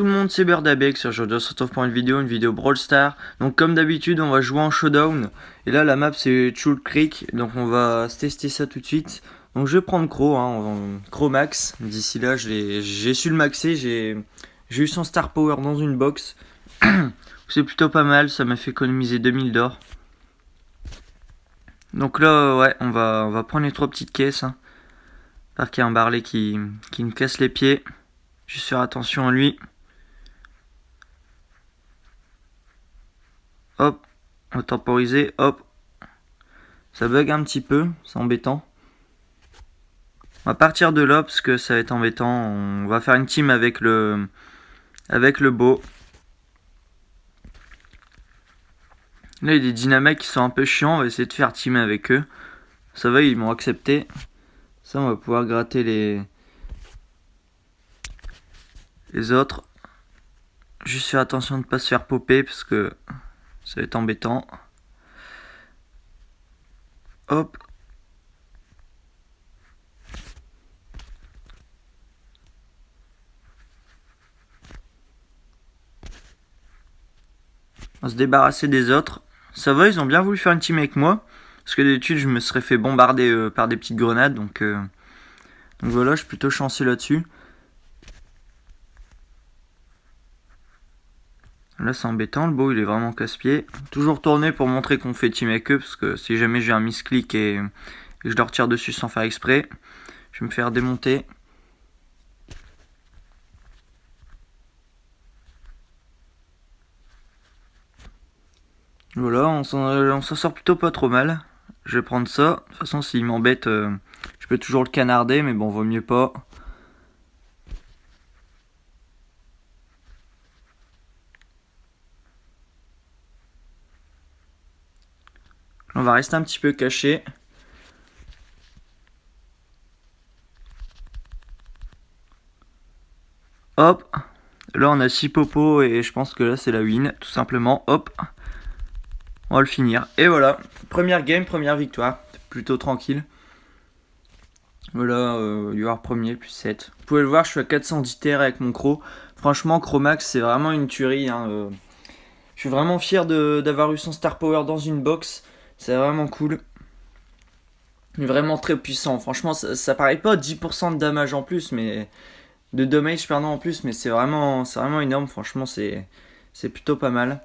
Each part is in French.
tout le monde, c'est Berdabex. Aujourd'hui on se retrouve pour une vidéo Brawl Stars. Donc comme d'habitude on va jouer en showdown. Et là la map c'est Chul Creek, donc on va tester ça tout de suite. Donc je vais prendre Crow, Crow max. D'ici là j'ai su le maxer, j'ai eu son star power dans une box. C'est plutôt pas mal, ça m'a fait économiser 2000 d'or. Donc là ouais on va prendre les 3 petites caisses. Par qu'il y a un Barley qui me casse les pieds. Juste faire attention à lui. Hop, on va temporiser, hop. Ça bug un petit peu, c'est embêtant. On va partir de là parce que ça va être embêtant. On va faire une team avec le beau. Là il y a des dynamiques qui sont un peu chiants, on va essayer de faire team avec eux. Ça va, ils m'ont accepté. Ça on va pouvoir gratter les autres. Juste faire attention de ne pas se faire popper parce que ça va être embêtant. Hop. On va se débarrasser des autres. Ça va, ils ont bien voulu faire une team avec moi. Parce que d'habitude, je me serais fait bombarder par des petites grenades. Donc voilà, je suis plutôt chanceux là-dessus. Là, c'est embêtant. Le beau, il est vraiment casse-pied. Toujours tourner pour montrer qu'on fait team avec eux. Parce que si jamais j'ai un misclick et je leur tire dessus sans faire exprès, je vais me faire démonter. Voilà, on s'en sort plutôt pas trop mal. Je vais prendre ça. De toute façon, s'il m'embête, je peux toujours le canarder, mais bon, vaut mieux pas. On va rester un petit peu caché. Hop. Là, on a 6 popos et je pense que là, c'est la win, tout simplement. Hop. On va le finir. Et voilà. Première game, première victoire. Plutôt tranquille. Voilà, UR premier, plus 7. Vous pouvez le voir, je suis à 410 TR avec mon Crow. Franchement, Chromax, c'est vraiment une tuerie. Je suis vraiment fier d'avoir eu son Star Power dans une box. C'est vraiment cool. Vraiment très puissant. Franchement, ça paraît pas 10% de damage en plus, mais de damage pardon en plus, mais c'est vraiment énorme. Franchement, c'est plutôt pas mal.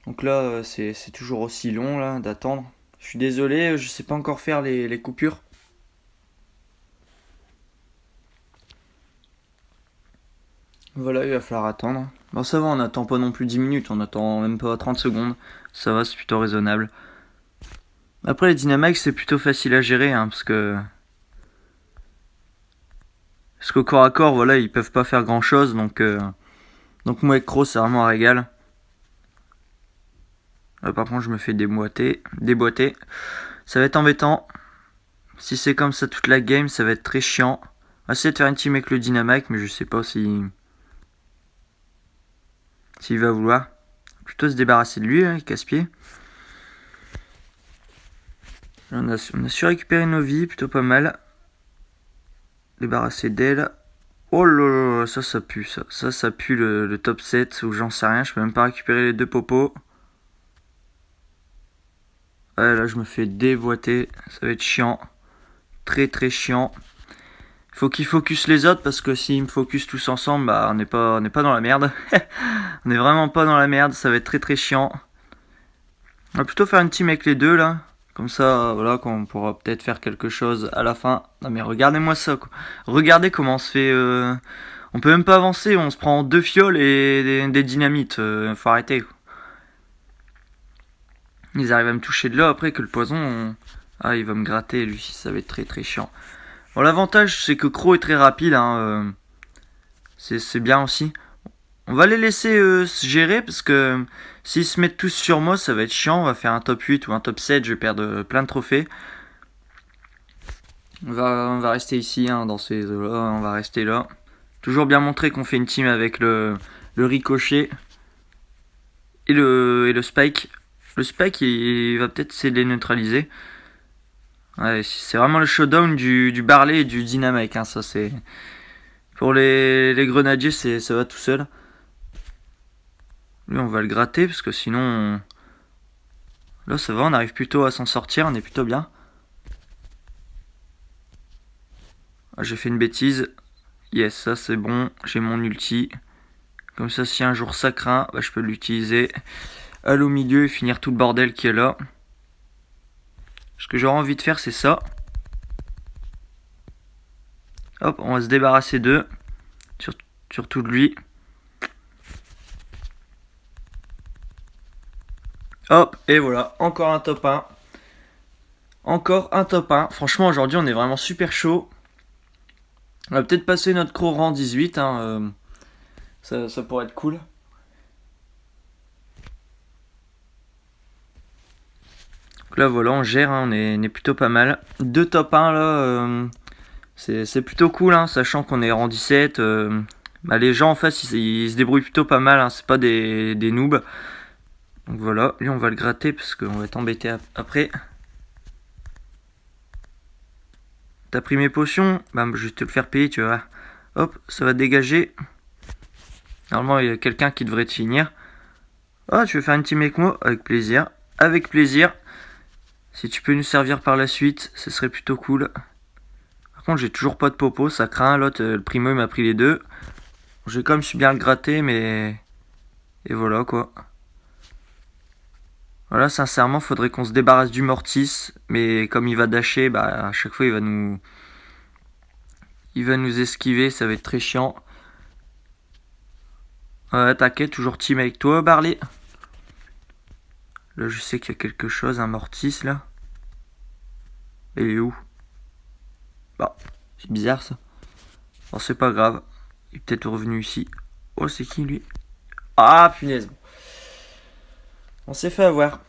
Donc là, c'est toujours aussi long là d'attendre. Je suis désolé, je sais pas encore faire les coupures. Voilà, il va falloir attendre. Bon, ça va, on attend pas non plus 10 minutes, on attend même pas 30 secondes. Ça va, c'est plutôt raisonnable. Après, les dynamiques, c'est plutôt facile à gérer, parce qu'au corps à corps, voilà, ils peuvent pas faire grand chose, donc moi avec Crow, c'est vraiment un régal. Là, par contre, je me fais déboîter. Ça va être embêtant. Si c'est comme ça toute la game, ça va être très chiant. On va essayer de faire une team avec le Dynamite, mais je sais pas s'il va vouloir. Plutôt se débarrasser de lui, il casse-pied. On a su récupérer nos vies, plutôt pas mal. Débarrasser d'elle. Oh là là, ça pue ça. Ça pue le top 7 ou j'en sais rien, je peux même pas récupérer les 2 popos. Ouais, là je me fais déboîter, ça va être chiant. Très très chiant. Faut qu'il focus les autres parce que s'ils me focus tous ensemble, bah on n'est pas dans la merde. On est vraiment pas dans la merde, ça va être très très chiant. On va plutôt faire une team avec les deux là. Comme ça, voilà, qu'on pourra peut-être faire quelque chose à la fin. Non mais regardez-moi ça, quoi. Regardez comment on se fait... On peut même pas avancer, on se prend 2 fioles et des dynamites. Faut arrêter, quoi. Ils arrivent à me toucher de là après que le poison... Ah, il va me gratter, lui, ça va être très très chiant. Bon, l'avantage, c'est que Crow est très rapide, c'est bien aussi. On va les laisser se gérer, parce que s'ils se mettent tous sur moi, ça va être chiant. On va faire un top 8 ou un top 7, je vais perdre plein de trophées. On va rester ici, dans ces eaux-là, on va rester là. Toujours bien montrer qu'on fait une team avec le ricochet et le spike. Le spike, il va peut-être essayer de les neutraliser. Ouais, c'est vraiment le showdown du Barley et du Dynamite, ça c'est Pour les grenadiers, ça va tout seul. Lui, on va le gratter parce que sinon... Là, ça va, on arrive plutôt à s'en sortir, on est plutôt bien. Ah, j'ai fait une bêtise. Yes, ça c'est bon, j'ai mon ulti. Comme ça, si un jour ça craint, bah, je peux l'utiliser. Aller au milieu et finir tout le bordel qui est là. Ce que j'aurais envie de faire, c'est ça. Hop, on va se débarrasser d'eux. Surtout de lui. Hop, et voilà, encore un top 1. Encore un top 1. Franchement, aujourd'hui, on est vraiment super chaud. On va peut-être passer notre gros rang 18. Hein, ça pourrait être cool. Donc là, voilà, on gère, hein, on est plutôt pas mal. 2 top 1 là, c'est plutôt cool, hein, sachant qu'on est rang 17. Bah, les gens en face, ils se débrouillent plutôt pas mal, hein, c'est pas des noobs. Donc voilà, lui on va le gratter parce qu'on va être embêté après. T'as pris mes potions? Bah je vais te le faire payer, tu vois. Hop, ça va dégager. Normalement il y a quelqu'un qui devrait te finir. Ah, tu veux faire une team avec moi? Avec plaisir. Avec plaisir. Si tu peux nous servir par la suite, ce serait plutôt cool. Par contre j'ai toujours pas de popo, ça craint. L'autre, le primo il m'a pris les deux. J'ai quand même su bien le gratter, mais... Et voilà quoi. Voilà, sincèrement, faudrait qu'on se débarrasse du Mortis, mais comme il va dasher, bah à chaque fois il va nous esquiver, ça va être très chiant. T'inquiète, toujours team avec toi, Barley. Là, je sais qu'il y a quelque chose, un Mortis là. Il est où? Bah, c'est bizarre ça. Bon, c'est pas grave. Il est peut-être revenu ici. Oh, c'est qui lui? Ah, punaise. On s'est fait avoir.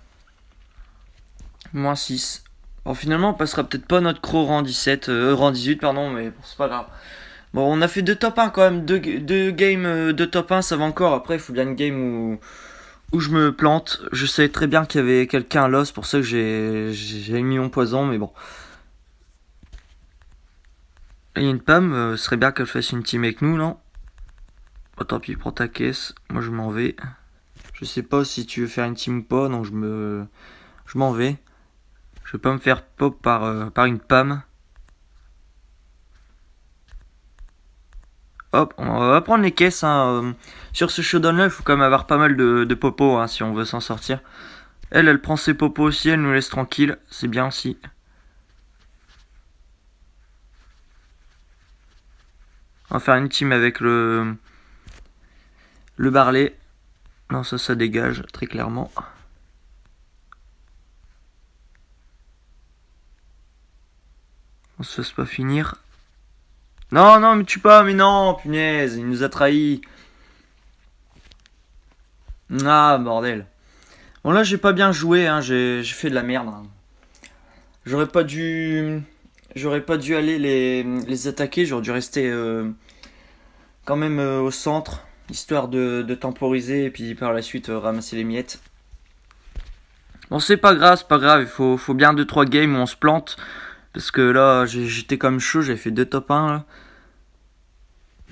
Moins 6. Bon, finalement, on passera peut-être pas notre croc rang 17, rang 18, pardon, mais bon, c'est pas grave. Bon, on a fait 2 top 1 quand même, 2 games de top 1, ça va encore. Après, il faut bien une game où je me plante. Je savais très bien qu'il y avait quelqu'un là, c'est pour ça que j'ai mis mon poison, mais bon. Il y a une Pam, ce serait bien qu'elle fasse une team avec nous, non? Bon, tant pis, prends ta caisse, moi je m'en vais. Je sais pas si tu veux faire une team ou pas, donc je m'en vais. Je vais pas me faire pop par une Pam. Hop, on va prendre les caisses. Hein. Sur ce showdown là, il faut quand même avoir pas mal de popos hein, si on veut s'en sortir. Elle prend ses popos aussi, elle nous laisse tranquille. C'est bien aussi. On va faire une team avec le Barley. Non, ça dégage très clairement. On se fasse pas finir. Non, non, mais tue pas, mais non, punaise, il nous a trahis. Ah, bordel. Bon, là, j'ai pas bien joué, hein, j'ai fait de la merde. Hein. J'aurais pas dû aller les attaquer, j'aurais dû rester quand même au centre, histoire de temporiser et puis par la suite ramasser les miettes. Bon, c'est pas grave, il faut bien 2-3 games où on se plante. Parce que là, j'étais comme chaud, j'avais fait 2 top 1 là.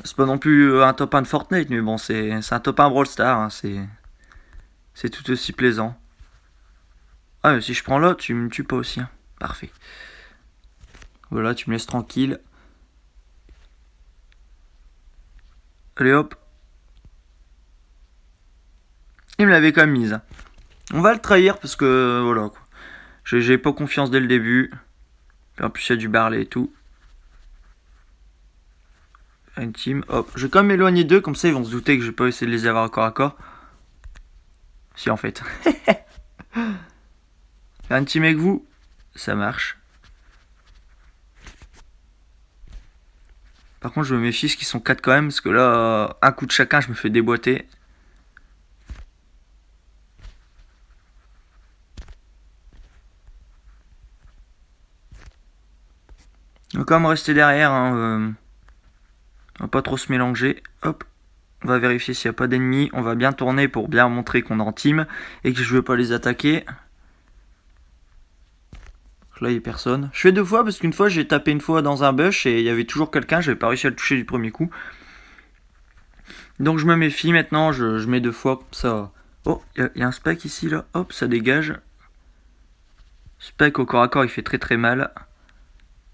C'est pas non plus un top 1 de Fortnite, mais bon, c'est un top 1 Brawl Stars, hein, c'est tout aussi plaisant. Ah, mais si je prends là, tu me tues pas aussi, hein. Parfait. Voilà, tu me laisses tranquille. Allez hop. Il me l'avait quand même mise. On va le trahir parce que voilà quoi. J'ai pas confiance dès le début. En plus, il y a du Barley et tout. Une team, hop. Je vais quand même m'éloigner d'eux, comme ça ils vont se douter que je vais pas essayer de les avoir corps à corps. Si, en fait. Faire une team avec vous, ça marche. Par contre, je me méfie qu'ils sont 4 quand même, parce que là, un coup de chacun, je me fais déboîter. On va quand même rester derrière, hein, on va pas trop se mélanger. Hop, on va vérifier s'il n'y a pas d'ennemis. On va bien tourner pour bien montrer qu'on est en team et que je veux pas les attaquer. Là, il n'y a personne. Je fais 2 fois parce qu'une fois, j'ai tapé une fois dans un bush et il y avait toujours quelqu'un. J'avais pas réussi à le toucher du premier coup. Donc, je me méfie maintenant. Je mets 2 fois comme ça. Oh, il y a un spec ici, là. Hop, ça dégage. Spec au corps à corps, il fait très très mal.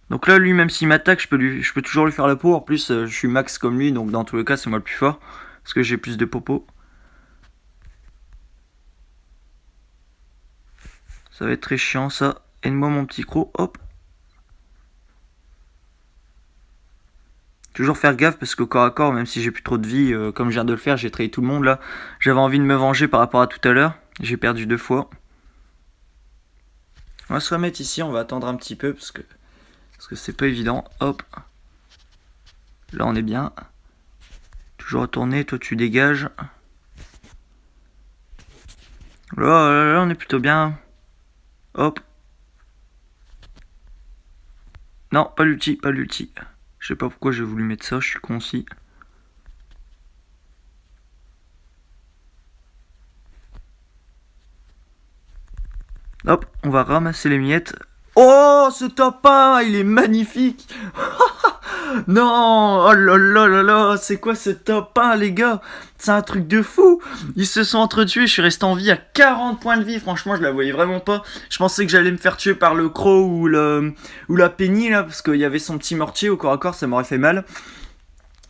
Donc là, lui, même s'il m'attaque, je peux toujours lui faire la peau. En plus, je suis max comme lui. Donc, dans tous les cas, c'est moi le plus fort. Parce que j'ai plus de popo. Ça va être très chiant, ça. Aide-moi, mon petit croc. Hop. Toujours faire gaffe parce qu'au corps à corps, même si j'ai plus trop de vie, comme je viens de le faire, j'ai trahi tout le monde là. J'avais envie de me venger par rapport à tout à l'heure. J'ai perdu 2 fois. On va se remettre ici, on va attendre un petit peu parce que c'est pas évident. Hop. Là on est bien. Toujours retourner, toi tu dégages. Là on est plutôt bien. Hop. Non, pas l'ulti, pas l'ulti. Je sais pas pourquoi j'ai voulu mettre ça, je suis con aussi. Hop, on va ramasser les miettes. Oh, ce top 1, il est magnifique. Non, oh là là là là, c'est quoi ce top 1 les gars? C'est un truc de fou. Ils se sont entretués, je suis resté en vie à 40 points de vie, franchement je la voyais vraiment pas. Je pensais que j'allais me faire tuer par le croc ou la penny là, parce qu'il y avait son petit mortier au corps à corps, ça m'aurait fait mal.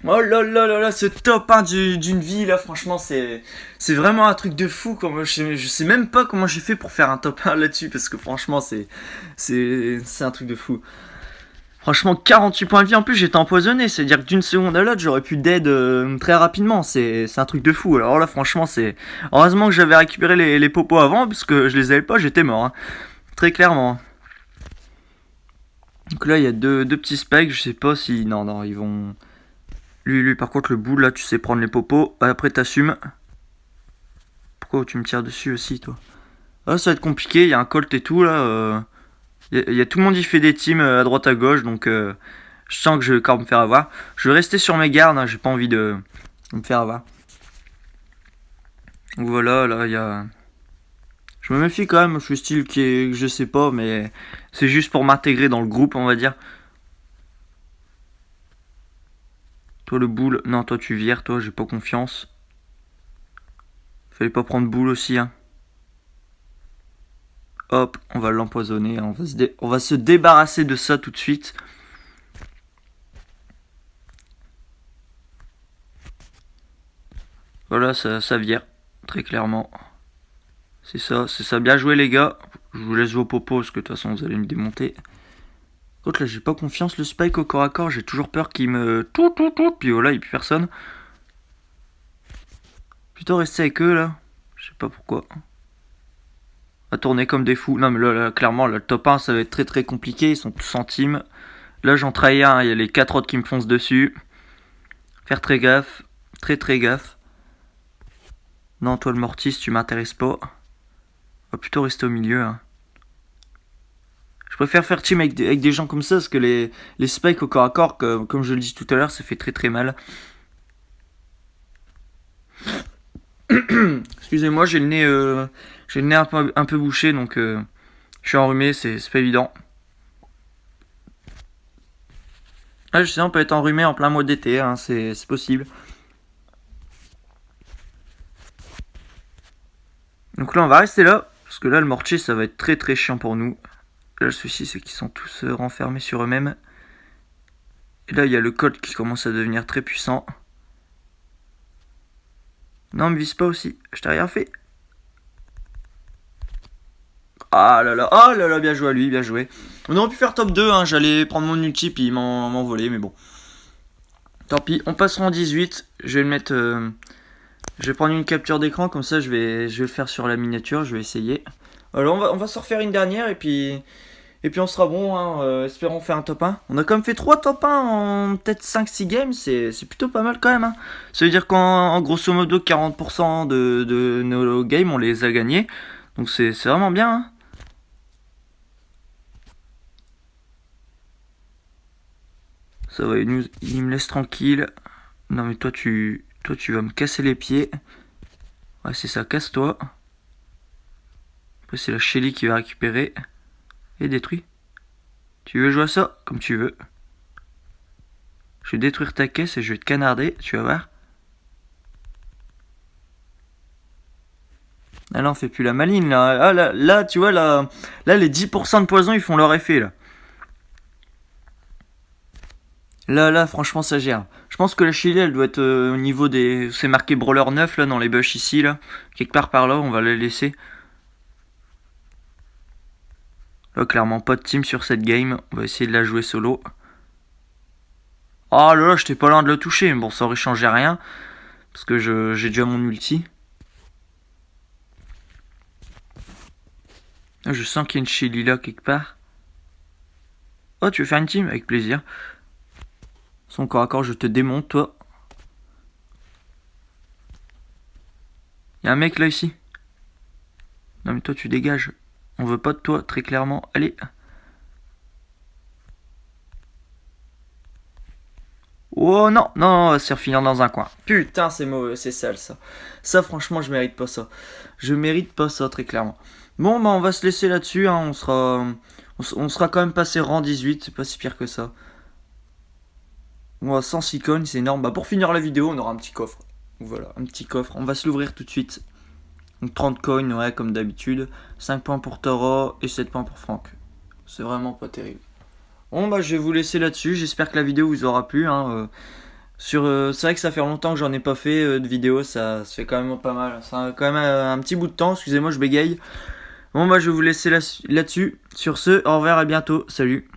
Oh là là là là, ce top 1 d'une vie là, franchement c'est vraiment un truc de fou. Je sais même pas comment j'ai fait pour faire un top 1 là-dessus, parce que franchement c'est un truc de fou. Franchement, 48 points de vie, en plus j'étais empoisonné, c'est-à-dire que d'une seconde à l'autre j'aurais pu dead très rapidement, c'est un truc de fou. Alors là franchement c'est... Heureusement que j'avais récupéré les popos avant, parce que je les avais pas, j'étais mort, hein. Très clairement. Donc là il y a deux petits specs, je sais pas si... Non, ils vont... Lui par contre le boule là, tu sais prendre les popos, après t'assumes. Pourquoi tu me tires dessus aussi toi? Ah ça va être compliqué, il y a un colt et tout là... Y a tout le monde y fait des teams à droite à gauche, donc je sens que je vais quand même me faire avoir. Je vais rester sur mes gardes, hein, j'ai pas envie de me faire avoir. Donc voilà, là il y a... Je me méfie quand même, je suis style que je sais pas, mais c'est juste pour m'intégrer dans le groupe, on va dire. Toi le boule, non toi tu vires, toi j'ai pas confiance. Fallait pas prendre boule aussi, hein. Hop, on va l'empoisonner, hein. On va se débarrasser de ça tout de suite. Voilà, ça vire, très clairement. C'est ça. Bien joué les gars. Je vous laisse vos popos parce que de toute façon vous allez me démonter. L'autre là j'ai pas confiance, le spike au corps à corps, j'ai toujours peur qu'il me... Tout, puis voilà, il n'y a plus personne. Plutôt rester avec eux là. Je sais pas pourquoi. À tourner comme des fous. Non mais là clairement, le top 1 ça va être très très compliqué, ils sont tous en team. Là j'en trahis un, il y a les 4 autres qui me foncent dessus. Faire très gaffe. Très gaffe. Non toi le mortis tu m'intéresses pas. On va plutôt rester au milieu, hein. Je préfère faire team avec des gens comme ça, parce que les spikes au corps à corps, comme je le dis tout à l'heure, ça fait très très mal. Excusez-moi, j'ai le nez un peu bouché, donc je suis enrhumé, c'est pas évident. Ah, je sais, on peut être enrhumé en plein mois d'été, hein, c'est possible. Donc là, on va rester là, parce que là, le mortier, ça va être très très chiant pour nous. Là, le souci, c'est qu'ils sont tous renfermés sur eux-mêmes. Et là, il y a le colt qui commence à devenir très puissant. Non, me vise pas aussi, je t'ai rien fait. Ah là là, oh là là, bien joué à lui, bien joué. On aurait pu faire top 2, hein, j'allais prendre mon ulti puis m'envoler, mais bon. Tant pis, on passera en 18. Je vais le mettre... je vais prendre une capture d'écran, comme ça je vais le faire sur la miniature, je vais essayer. Alors on va se refaire une dernière et puis on sera bon, hein, espérons faire un top 1. On a quand même fait 3 top 1 en peut-être 5-6 games, c'est plutôt pas mal quand même, hein. Ça veut dire qu'en grosso modo 40% de nos games on les a gagnés. Donc c'est vraiment bien, hein. Ça va, il me laisse tranquille. Non mais toi tu vas me casser les pieds. Ouais c'est ça, casse-toi. Après c'est la Shelly qui va récupérer. Et détruit. Tu veux jouer à ça? Comme tu veux. Je vais détruire ta caisse et je vais te canarder, tu vas voir. Ah là, on fait plus la maline, là. Ah, là, tu vois, là, les 10% de poison, ils font leur effet, là. Là, franchement, ça gère. Je pense que la Chili, elle doit être au niveau des... C'est marqué Brawler 9, là, dans les bush ici, là. Quelque part par là, on va la laisser. Là, clairement, pas de team sur cette game. On va essayer de la jouer solo. Oh là là, j'étais pas loin de le toucher. Bon, ça aurait changé rien. Parce que j'ai déjà mon ulti. Je sens qu'il y a une Chili là, quelque part. Oh, tu veux faire une team? Avec plaisir. Son corps à corps, je te démonte, toi. Y'a un mec là, ici. Non, mais toi, tu dégages. On veut pas de toi, très clairement. Allez. Oh non, non, on va se faire finir dans un coin. Putain, c'est mauvais, c'est sale ça. Ça, franchement, je mérite pas ça. Je mérite pas ça, très clairement. Bon, bah, on va se laisser là-dessus. Hein. On sera quand même passé rang 18. C'est pas si pire que ça. Bon, 106 coins, c'est énorme. Bah, pour finir la vidéo, on aura un petit coffre. Voilà, un petit coffre. On va se l'ouvrir tout de suite. Donc 30 coins, ouais, comme d'habitude. 5 points pour Toro et 7 points pour Franck. C'est vraiment pas terrible. Bon, bah, je vais vous laisser là-dessus. J'espère que la vidéo vous aura plu. Hein. C'est vrai que ça fait longtemps que j'en ai pas fait de vidéo. Ça se fait quand même pas mal. Ça a quand même un petit bout de temps. Excusez-moi, je bégaye. Bon, bah, je vais vous laisser là-dessus. Sur ce, au revoir, à bientôt. Salut.